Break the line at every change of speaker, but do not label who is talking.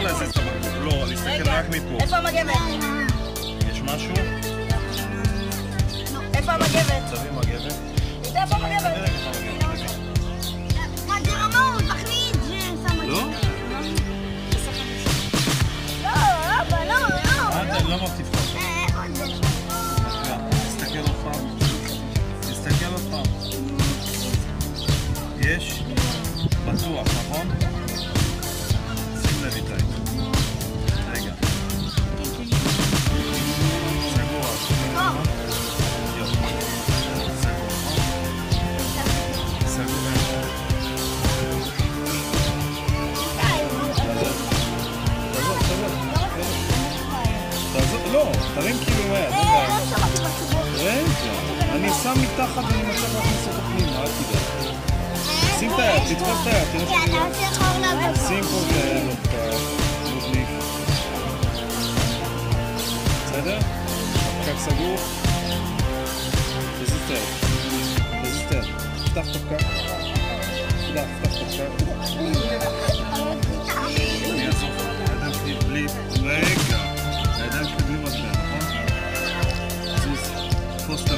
להזיז את הבקבוק, לא, להסתכל רק מפה.
איפה המגבת?
יש משהו?
איפה המגבת?
תביא מגבת.
איפה המגבת?
מה זה רמות? תחליט, זה שם
לא?
לא, אבא, לא.
אתה לא מבטיחה אותו. תסתכל עוד פעם. תסתכל עוד פעם. יש? בטוח, נכון? שים לב איתי. רגע. סגור. יופי. סגור. סגור. לא, תרים כאילו מהר. רגע, אני שם מתחת ואני מצליח להכניס אותו פנימה, אל תדאג. שים את היד, תתפוס את היד, תראה שאני לא... שים פה ולוקח, מוזניק. בסדר? פקק סגור. תזיז את היד. פתח את הפקק. פתח את הפקק. אני אעזור לך, הידיים שלי בלי... רגע. הידיים שלי בלי מטבע, נכון? זוז, תפוס את